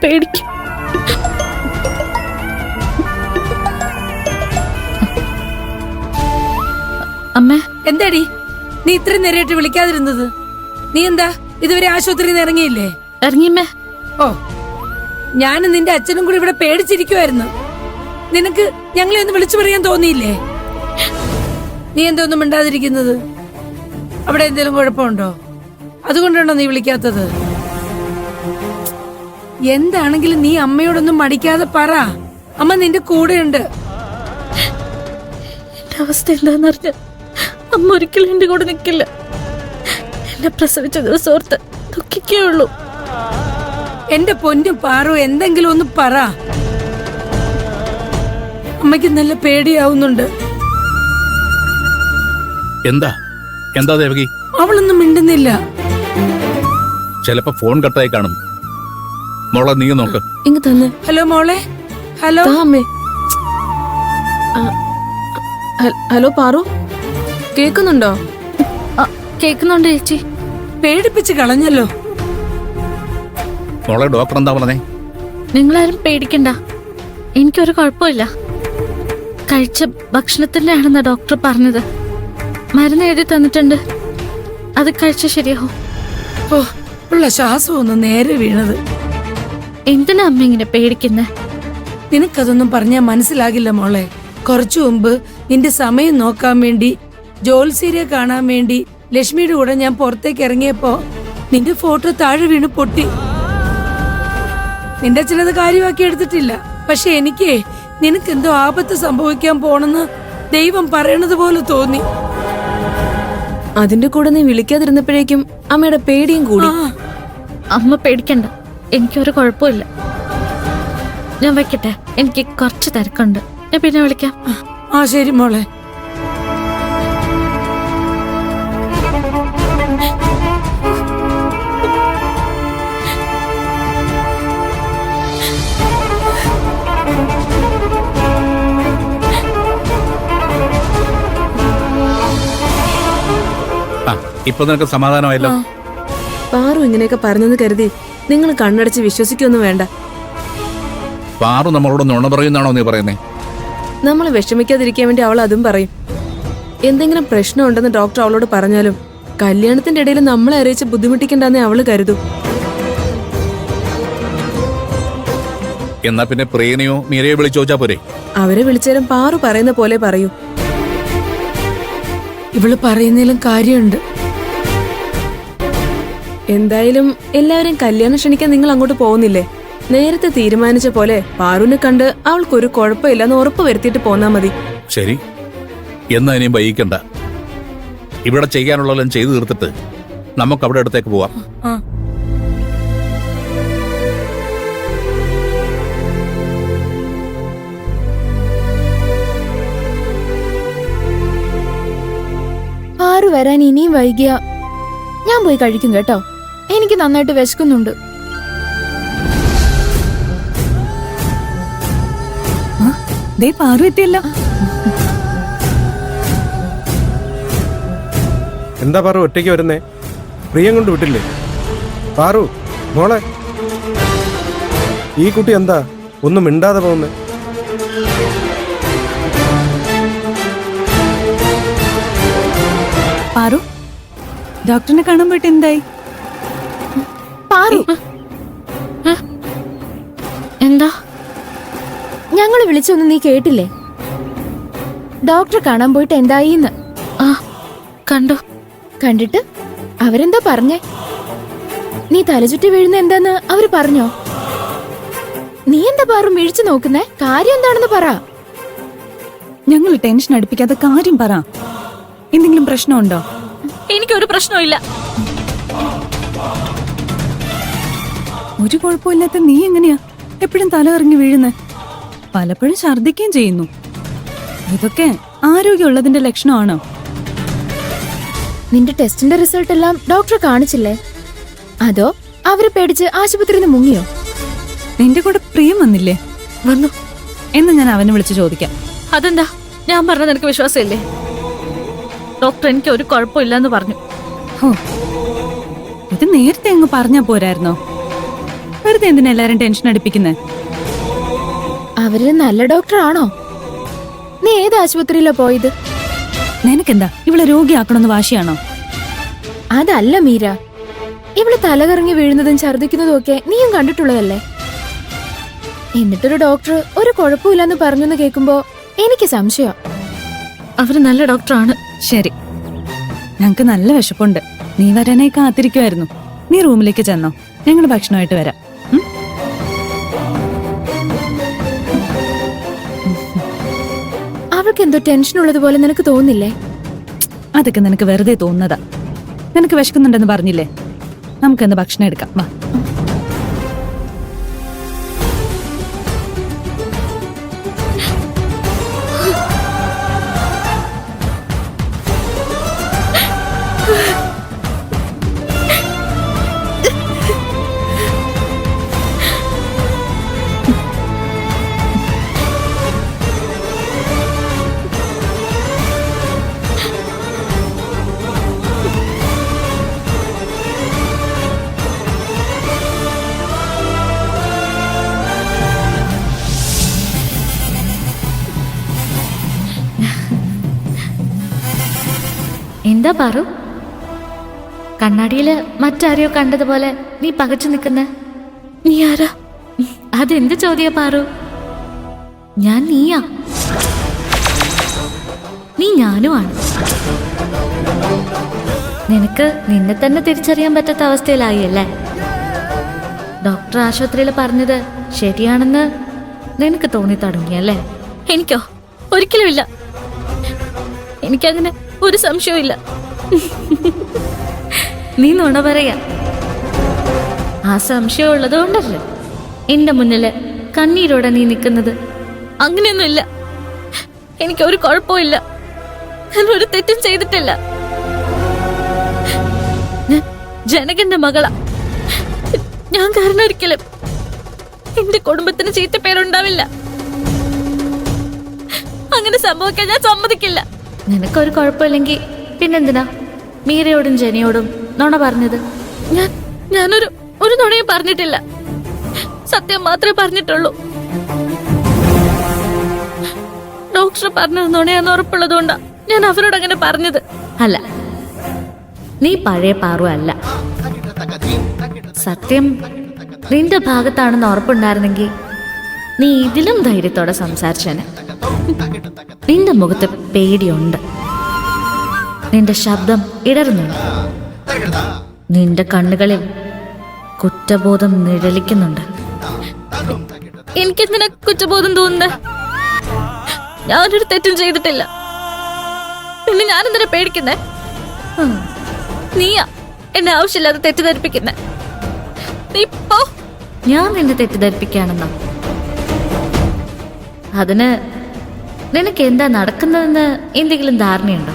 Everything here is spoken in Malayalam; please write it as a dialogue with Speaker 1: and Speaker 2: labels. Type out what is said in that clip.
Speaker 1: പേടിക്കും. അമ്മേ,
Speaker 2: എന്താടി നീ ഇത്രയും നേരമായിട്ട് വിളിക്കാതിരുന്നത്? നീ എന്താ ഇതുവരെ ആശുപത്രിയിൽ നിന്ന് ഇറങ്ങിയില്ലേ?
Speaker 1: ഇറങ്ങിയമ്മേ.
Speaker 2: ഓ, ഞാനും നിന്റെ അച്ഛനും കൂടി ഇവിടെ പേടിച്ചിരിക്കുവായിരുന്നു. നിനക്ക് ഞങ്ങളെ ഒന്ന് വിളിച്ചു പറയാൻ തോന്നിയില്ലേ? നീ എന്തോന്നും മിണ്ടാതിരിക്കുന്നത്? അവിടെ എന്തെങ്കിലും കുഴപ്പമുണ്ടോ? അതുകൊണ്ടാണോ നീ വിളിക്കാത്തത്? എന്താണെങ്കിലും നീ അമ്മയോടൊന്നും മടിക്കാതെ പറ. അമ്മ നിന്റെ കൂടെയുണ്ട്.
Speaker 1: എന്റെ അവസ്ഥ എന്താന്നറിഞ്ഞ അമ്മ ഒരിക്കലും എന്റെ കൂടെ നിൽക്കില്ല. എന്നെ പ്രസവിച്ച ദിവസം ഓർത്ത് ദുഃഖിക്കേ ഉള്ളൂ.
Speaker 2: എന്റെ പൊന്നും പാറു, എന്തെങ്കിലും ഒന്ന് പറ. അമ്മയ്ക്ക് നല്ല പേടിയാവുന്നുണ്ട്.
Speaker 3: എന്താ എന്താ ദേവകി?
Speaker 2: അവളൊന്നും മിണ്ടുന്നില്ല.
Speaker 3: ചിലപ്പോ ഫോൺ കട്ടായി കാണും. മോളെ നീ നോക്ക്.
Speaker 1: ഇങ്ങ് തന്നെ.
Speaker 2: ഹലോ മോളെ. ഹലോ
Speaker 1: അമ്മേ. ഹലോ പാറു, കേക്കുന്നുണ്ടോ? കേക്കുന്നുണ്ട് ചേച്ചി.
Speaker 2: പേടിപ്പിച്ച് കളഞ്ഞല്ലോ.
Speaker 3: മോളെ ഡോക്ടർ എന്താ പറഞ്ഞേ?
Speaker 1: നിങ്ങളാരും പേടിക്കണ്ട, എനിക്കൊരു കുഴപ്പമില്ല. കഴിച്ച ഭക്ഷണത്തിന്റെ ആണെന്നാ ഡോക്ടർ പറഞ്ഞത്. മരുന്ന് എഴുതി തന്നിട്ടുണ്ട്, അത് കഴിച്ച ശരിയാവും.
Speaker 2: ഓ, ഉള്ള ശ്വാസം ഒന്ന് നേരെ വീണത്.
Speaker 1: എന്തിനാ അമ്മ ഇങ്ങനെ പേടിക്കുന്നേ?
Speaker 2: നിനക്കതൊന്നും പറഞ്ഞാ മനസ്സിലാകില്ല മോളെ. കുറച്ചു മുമ്പ് നിന്റെ സമയം നോക്കാൻ വേണ്ടി ജോത്സ്യരെ കാണാൻ വേണ്ടി ലക്ഷ്മിയുടെ കൂടെ ഞാൻ പുറത്തേക്ക് ഇറങ്ങിയപ്പോ നിന്റെ ഫോട്ടോ താഴെ വീണ് പൊട്ടി. നിന്റെ അച്ഛനത് കാര്യമാക്കി എടുത്തിട്ടില്ല. പക്ഷെ എനിക്ക് നിനക്കെന്തോ ആപത്ത് സംഭവിക്കാൻ പോണെന്ന് ദൈവം പറയണത് പോലെ തോന്നി.
Speaker 4: അതിന്റെ കൂടെ നീ വിളിക്കാതിരുന്നപ്പോഴേക്കും അമ്മയുടെ പേടിയും കൂടി.
Speaker 1: അമ്മ പേടിക്കണ്ട, എനിക്കൊരു കുഴപ്പമില്ല. ഞാൻ വെക്കട്ടെ, എനിക്ക് കുറച്ച് തിരക്കുണ്ട്. ഞാൻ പിന്നെ വിളിക്കാം.
Speaker 2: ആ ശരി മോളെ.
Speaker 3: ഇപ്പൊ നിനക്ക് സമാധാനമായല്ലോ?
Speaker 4: പാറു ഇങ്ങനെയൊക്കെ പറഞ്ഞെന്ന് കരുതി നിങ്ങൾ കണ്ണടച്ച് വിശ്വസിക്കൊന്നും വേണ്ട.
Speaker 3: പാറു നമ്മളോട് നുണ പറയുന്നാണോ നീ പറയുന്നേ?
Speaker 4: നമ്മൾ വിഷമിക്കാതിരിക്കാൻ വേണ്ടി അവൾ അതും പറയും. എന്തെങ്കിലും പ്രശ്നമുണ്ടെന്ന് ഡോക്ടർ അവളോട് പറഞ്ഞാലും കല്യാണത്തിന്റെ ഇടയിൽ നമ്മളെ അറിയിച്ച് ബുദ്ധിമുട്ടിക്കണ്ടെന്നേ അവള് കരുതൂ.
Speaker 3: എന്നാ പിന്നെ പ്രിയനെയോ മീരയോ വിളിച്ചു ചോദിച്ചാ പോരെ?
Speaker 4: അവരെ വിളിച്ചാലും പാറു പറയുന്ന പോലെ പറയൂ.
Speaker 2: ഇവള് പറയുന്നതിലും കാര്യമുണ്ട്.
Speaker 4: എന്തായാലും എല്ലാവരും കല്യാണം ക്ഷണിക്കാൻ നിങ്ങൾ അങ്ങോട്ട് പോകുന്നില്ലേ? നേരത്തെ തീരുമാനിച്ച പോലെ പാറുവിനെ കണ്ട് അവൾക്കൊരു കുഴപ്പമില്ലെന്ന് ഉറപ്പ് വരുത്തിയിട്ട് പോന്നാ മതി.
Speaker 3: ശരി, എന്നാ ഇനിയും വൈകിക്കണ്ട. ഇവിടെ ചെയ്യാനുള്ളതെല്ലാം ചെയ്തു തീർത്തിട്ട് നമുക്ക് അവിടെ അടുത്തേക്ക് പോവാം.
Speaker 5: പാറു വരാൻ ഇനിയും വൈകിയ ഞാൻ പോയി കഴിക്കും കേട്ടോ. എനിക്ക് നന്നായിട്ട് വിശക്കുന്നുണ്ട്.
Speaker 2: പാറു എത്തിയല്ല.
Speaker 6: എന്താ പാറു ഒറ്റയ്ക്ക് വരുന്നേ? പ്രിയം കൊണ്ട് വിട്ടില്ലേ? പാറു മോളെ, ഈ കുട്ടി എന്താ ഒന്നും മിണ്ടാതെ പോകുന്നേ?
Speaker 2: പാറു, ഡോക്ടറിനെ കാണാൻ പോയിട്ട് എന്തായി?
Speaker 5: പാറു,
Speaker 1: എന്താ?
Speaker 5: ഞങ്ങള് വിളിച്ചൊന്നും നീ കേട്ടില്ലേ? ഡോക്ടറെ കാണാൻ പോയിട്ട് എന്തായിന്ന്?
Speaker 1: ആ, കണ്ടു.
Speaker 5: കണ്ടിട്ട് അവരെന്താ പറഞ്ഞേ? നീ തലചുറ്റി വീഴുന്ന എന്താന്ന് അവര് പറഞ്ഞോ? നീ എന്താ പാറു മിഴിച്ചു നോക്കുന്നേ? കാര്യം എന്താണെന്ന് പറ.
Speaker 2: ഞങ്ങൾ ടെൻഷൻ അടുപ്പിക്കാത്ത കാര്യം പറ. എന്തെങ്കിലും പ്രശ്നമുണ്ടോ?
Speaker 1: എനിക്കൊരു പ്രശ്നമില്ല.
Speaker 2: ഒരു കുഴപ്പമില്ലാത്ത നീ എങ്ങനെയാ എപ്പോഴും തല ഇറങ്ങി വീഴുന്നത്? പലപ്പോഴും ഛർദ്ദിക്കുകയും ചെയ്യുന്നു. ഇതൊക്കെ ആരോഗ്യമുള്ളതിന്റെ ലക്ഷണമാണോ?
Speaker 5: നിന്റെ ടെസ്റ്റിന്റെ റിസൾട്ട് എല്ലാം ഡോക്ടറെ കാണിച്ചില്ലേ? അതോ അവരെ പേടിച്ച് ആശുപത്രിയിൽ നിന്ന് മുങ്ങിയോ?
Speaker 2: നിന്റെ കൂടെ പ്രിയം വന്നില്ലേ?
Speaker 1: വന്നു.
Speaker 2: എന്ന് ഞാൻ അവനെ വിളിച്ച് ചോദിക്കാം.
Speaker 1: അതെന്താ? ഞാൻ പറഞ്ഞത് നിനക്ക് വിശ്വാസമില്ലേ? ഡോക്ടർ എനിക്ക് ഒരു കുഴപ്പമില്ലെന്ന് പറഞ്ഞു.
Speaker 2: ഇത് നേരത്തെ അങ്ങ് പറഞ്ഞാ പോരായിരുന്നോ?
Speaker 7: വെറുതെ എന്തിനാ എല്ലാരും ടെൻഷൻ അടിപ്പിക്കുന്നേ?
Speaker 5: അവര് നല്ല ഡോക്ടർ ആണോ? നീ ഏത് ആശുപത്രിയിലാ പോയത്?
Speaker 7: നിനക്കെന്താ ഇവളെ രോഗിയാക്കണമെന്ന് വാശിയാണോ?
Speaker 5: അതല്ല മീര, ഇവള് തലകറങ്ങി വീഴുന്നതും ഛർദിക്കുന്നതും ഒക്കെ നീയും കണ്ടിട്ടുള്ളതല്ലേ? എന്നിട്ടൊരു ഡോക്ടർ ഒരു കുഴപ്പമില്ലെന്ന് പറഞ്ഞെന്ന് കേൾക്കുമ്പോ എനിക്ക് സംശയം.
Speaker 1: അവര് നല്ല ഡോക്ടറാണ്.
Speaker 7: ശരി, ഞങ്ങക്ക് നല്ല വിശപ്പുണ്ട്. നീ വരാനായി കാത്തിരിക്കുമായിരുന്നു. നീ റൂമിലേക്ക് ചെന്നോ, ഞങ്ങൾ ഭക്ഷണമായിട്ട് വരാം. ഉം?
Speaker 5: അവൾക്ക് എന്തോ ടെൻഷൻ ഉള്ളതുപോലെ നിനക്ക് തോന്നില്ലേ?
Speaker 7: അതൊക്കെ നിനക്ക് വെറുതെ തോന്നുന്നതാ. നിനക്ക് വിശക്കുന്നുണ്ടെന്ന് പറഞ്ഞില്ലേ? നമുക്കെന്ന് ഭക്ഷണം എടുക്കാം, വാ.
Speaker 1: എന്താ പാറു, കണ്ണാടിയില് മറ്റാരെയോ കണ്ടതുപോലെ നീ പകച്ചു നിൽക്കുന്നെ?
Speaker 2: നീ ആരാ?
Speaker 1: അതെന്ത് ചോദ്യ പാറു? ഞാൻ നീയാ. നീ ഞാനുമാണ്. നിനക്ക് നിന്നെ തന്നെ തിരിച്ചറിയാൻ പറ്റാത്ത അവസ്ഥയിലായി അല്ലേ? ഡോക്ടർ ആശുപത്രിയിൽ പറഞ്ഞത് ശരിയാണെന്ന് നിനക്ക് തോന്നി തുടങ്ങിയല്ലേ?
Speaker 2: എനിക്കോ? ഒരിക്കലുമില്ല. എനിക്കങ്ങനെ ഒരു സംശയമില്ല.
Speaker 1: നീ നുണ പറയാ. ആ സംശയം ഉള്ളത് കൊണ്ടല്ലേ എന്റെ മുന്നില് കണ്ണീരോടെ നീ നിൽക്കുന്നത്?
Speaker 2: അങ്ങനെയൊന്നുമില്ല. എനിക്കൊരു കുഴപ്പമില്ല. ഞാൻ ഒരു തെറ്റും ചെയ്തിട്ടില്ല. ഞാൻ ജനകന്റെ മകളാ. ഞാൻ കാരണം ഒരിക്കലും എന്റെ കുടുംബത്തിന് ചീത്തപ്പേരുണ്ടാവില്ല. അങ്ങനെ സംഭവിക്കാൻ ഞാൻ സമ്മതിക്കില്ല.
Speaker 1: നിനക്കൊരു കുഴപ്പമില്ലെങ്കിൽ പിന്നെന്തിനാ മീരയോടും ജനയോടും നുണ പറഞ്ഞത്?
Speaker 2: ഞാനൊരു നുണയും പറഞ്ഞിട്ടില്ല. സത്യം മാത്രമേ പറഞ്ഞിട്ടുള്ളൂ. ഡോക്ടർ പറഞ്ഞത് നുണയാന്ന് ഉറപ്പുള്ളതുകൊണ്ടാ ഞാൻ അവരോട് അങ്ങനെ പറഞ്ഞത്.
Speaker 1: അല്ല, നീ പഴയ പാറു അല്ല. സത്യം നിന്റെ ഭാഗത്താണെന്ന് ഉറപ്പുണ്ടായിരുന്നെങ്കിൽ നീ ഇതിലും ധൈര്യത്തോടെ സംസാരിച്ചേനെ. നിന്റെ മുഖത്ത് പേടിയുണ്ട്, നിന്റെ ശബ്ദം ഇടറുന്നുണ്ട്, നിന്റെ കണ്ണുകളിൽ കുറ്റബോധം നിഴലിക്കുന്നുണ്ട്.
Speaker 2: എനിക്കെന്തിനാ കുറ്റബോധം തോന്നുന്നത്? ഞാനൊരു തെറ്റും ചെയ്തിട്ടില്ല. പിന്നെ ഞാനെന്തിനാ പേടിക്കുന്നേ? നീയാ എന്നെ ആവശ്യമില്ലാതെ തെറ്റിദ്ധരിപ്പിക്കുന്നേ. നീ പോ.
Speaker 1: ഞാൻ നിന്നെ തെറ്റിദ്ധരിപ്പിക്കുകയാണെന്നോ? അതിന് നിനക്ക് എന്താ നടക്കുന്നതെന്ന് എന്തെങ്കിലും ധാരണയുണ്ടോ?